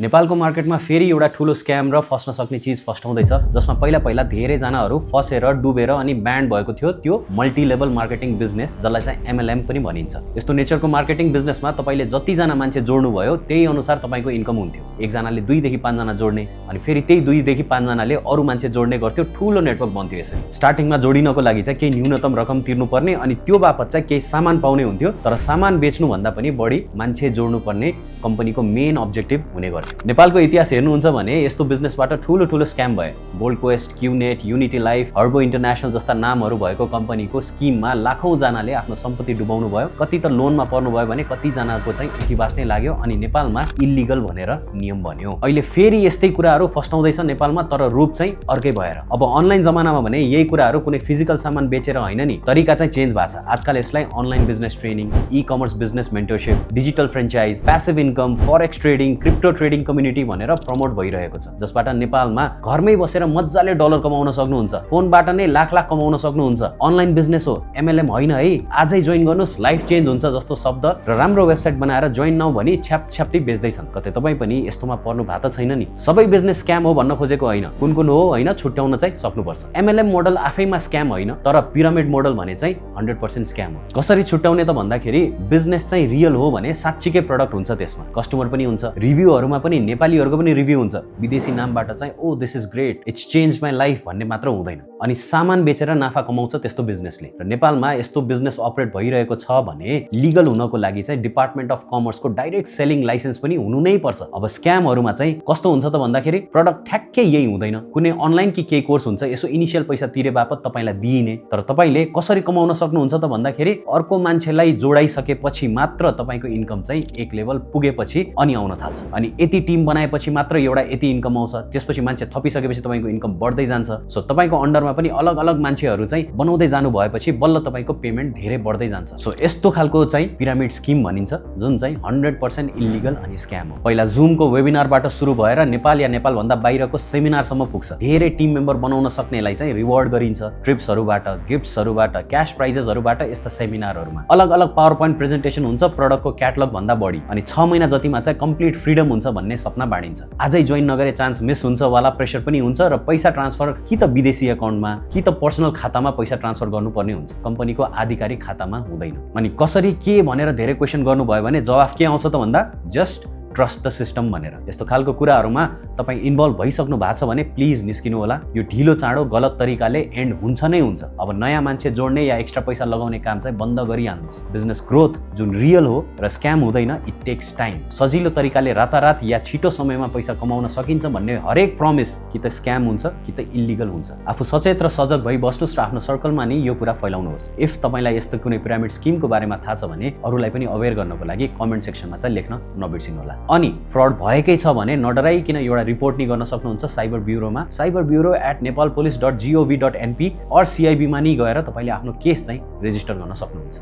नेपालको मार्केटमा फेरि एउटा ठूलो स्क्याम र फस्न सक्ने चीज फस्टाउँदैछ जसमा पहिला धेरै जनाहरू फसेर डुबेर अनि ब्यान्ड भएको थियो त्यो मल्टी लेभल मार्केटिङ बिजनेस जसलाई चाहिँ एमएलएम पनि भनिन्छ। यस्तो नेचरको मार्केटिङ बिजनेसमा तपाईले जति जना मान्छे जोड्नु भयो त्यही अनुसार तपाईको इन्कम हुन्थ्यो। एकजनाले 2 देखि 5 जना जोड्ने अनि फेरि त्यही 2 देखि 5 जनाले अरु मान्छे जोड्ने गर्थ्यो। ठूलो नेटवर्क बन्थ्यो। यसरी स्टार्टिङमा जोडिनको लागि चाहिँ केही न्यूनतम रकम तिर्नुपर्ने अनि त्यो बापत चाहिँ केही सामान पाउने हुन्थ्यो। तर सामान बेच्नु भन्दा पनि बढी मान्छे जोड्नु पर्ने कम्पनीको मेन अब्जेक्टिभ हुने गर्थ्यो। नेपालको इतिहास हेर्नुहुन्छ भने यस्तो बिजनेसबाट ठूलो स्क्याम भयो। Gold cost, क्युनेट, unity life, हर्बो international जस्ता नामहरू भएको कम्पनीको स्किममा लाखौं जनाले आफ्नो सम्पत्ति डुबाउनु भयो। कति त लोनमा पर्नु भयो भने कति जनाको चाहिँ उठी बास्नै लाग्यो अनि नेपालमा इल्लिगल भनेर नियम बन्यो। अहिले फेरि यस्तै कुराहरू फस्टाउँदैछ नेपालमा, तर रूप चाहिँ अर्कै भएर। अब अनलाइन जमानामा भने यही कुराहरू कुनै फिजिकल सामान बेचेर होइन नि, तरिका चाहिँ चेन्ज भएको छ। आजकल यसलाई online business training, e-commerce business mentorship, digital franchise, passive income, forex trading, crypto trading community भनेर प्रमोट भइरहेको छ। जसबाट नेपालमा घरमै बसेर मज्जाले डलर कमाउन सक्नुहुन्छ, फोनबाट नै लाख कमाउन सक्नुहुन्छ। अनलाइन बिजनेस हो, एमएलएम होइन है। आजै जोइन गर्नुस्, लाइफ चेन्ज हुन्छ जस्तो शब्द र राम्रो वेबसाइट बनाएर जोइन नौ भनी छ्याप्छ्याप्ती बेच्दैछन्। कतै तपाई पनि यस्तोमा पर्नु भएको छैन नि? सबै बिजनेस स्क्याम हो भन्न खोजेको होइन, कुन हो होइन छुट्याउन चाहिँ सक्नुपर्छ। एमएलएम मोडल आफैमा स्क्याम होइन, तर पिरामिड मोडल भने चाहिँ 100% स्क्याम हो। कसरी छुट्याउने त भन्दाखेरि बिजनेस चाहिँ रियल हो भने साच्चीकै प्रोडक्ट हुन्छ, त्यसमा कस्टमर पनि हुन्छ, रिभ्यूहरुमा पनि नेपालीहरुको पनि रिभ्यू हुन्छ। विदेशी नामबाट चाहिँ oh this is great, it's change my life भन्ने मात्र हुँदैन। अनि सामान बेचेर नाफा कमाउँछ त्यस्तो बिजनेसले। र नेपालमा यस्तो बिजनेस अपरेट भइरहेको छ भने लिगल हुनको लागि चाहिँ डिपार्टमेन्ट अफ कमर्सको डाइरेक्ट सेलिङ लाइसेन्स पनि हुनु नै पर्छ। अब स्क्यामहरुमा चाहिँ कस्तो हुन्छ त भन्दाखेरि प्रडक्ट ठ्याक्कै यही हुँदैन। कुनै अनलाइन कि केही कोर्स हुन्छ, यसो इनिशियल पैसा तिरे बापत तपाईलाई दिइने। तर तपाईले कसरी कमाउन सक्नुहुन्छ त भन्दाखेरि अर्को मान्छेलाई जोडाइसकेपछि मात्र तपाईको इन्कम चाहिँ एक लेभल पुगेपछि अनि आउन थाल्छ। अनि यति टिम बनाएपछि मात्र एउटा यति इन्कम आउँछ। त्यसपछि मान्छे थपिसकेपछि तपाईको इन्कम बढ्दै जान्छ। सो तपाईको अन्डरमा पनि अलग मान्छेहरू चाहिँ बनाउँदै जानु भएपछि बल्ल तपाईको पेमेन्ट धेरै बढ्दै जान्छ। सो यस्तो खालको चाहिँ पिरामिड स्किम भनिन्छ, जुन चाहिँ 100% इल्लिगल अनि स्क्याम हो। पहिला जुमको वेबिनारबाट सुरु भएर नेपाल या नेपाल भन्दा बाहिरको सेमिनारसम्म पुग्छ। धेरै टिम मेम्बर बनाउन सक्नेलाई चाहिँ रिवार्ड गरिन्छ, ट्रिप्सहरुबाट, गिफ्ट्सहरुबाट, क्याश प्राइजेसहरुबाट। यस्ता सेमिनारहरुमा अलग पावर पोइन्ट प्रेजेन्टेसन हुन्छ प्रोडक्टको क्याटलग भन्दा बढी, अनि 6 महिना जतिमा चाहिँ कम्प्लिट फ्रिडम हुन्छ भन्ने सपना बाँडिन्छ। आजै जोइन नगरे चान्स मिस हुन्छ वाला प्रेसर पनि हुन्छ र पैसा ट्रान्सफर कि त विदेशी अकाउन्टमा कि त पर्सनल खातामा पैसा ट्रान्सफर गर्नुपर्ने हुन्छ, कम्पनीको आधिकारिक खातामा हुँदैन। अनि कसरी के भनेर धेरै क्वेशन गर्नुभयो भने जवाफ के आउँछ त भन्दा जस्ट ट्रस्ट द सिस्टम भनेर। यस्तो खालको कुराहरुमा तपाई इन्भल्भ भइसक्नु भएको छ भने प्लिज निस्किनु होला। यो ढिलो चाँडो गलत तरिकाले एन्ड हुन्छ नै हुन्छ। अब नयाँ मान्छे जोड्ने या एक्स्ट्रा पैसा लगाउने काम चाहिँ बन्द गरिहाल्नुहोस्। बिजनेस ग्रोथ जुन रियल हो र स्क्याम हुँदैन, इट टेक्स टाइम। सजिलो तरिकाले रातारात या छिटो समयमा पैसा कमाउन सकिन्छ भन्ने हरेक प्रमिस कि त स्क्याम हुन्छ कि त इल्लिगल हुन्छ। आफू सचेत र सजग भई बस्नुस् र आफ्नो सर्कलमा नि यो कुरा फैलाउनुहोस्। इफ तपाईलाई यस्तो कुनै पिरामिड स्किमको बारेमा थाहा छ भने अरूलाई पनि अवेयर गर्नको लागि कमेन्ट सेक्सनमा चाहिँ लेख्न नबिर्सिनु होला। अनि फ्रड भएकै छ भने नडराइकिन एउटा रिपोर्ट नि गर्न सक्नुहुन्छ साइबर ब्युरोमा, cyberbureau@nepalpolice.gov.np or CIB मा नि गएर तपाईले आफ्नो केस चाहिँ रेजिस्टर गर्न सक्नुहुन्छ।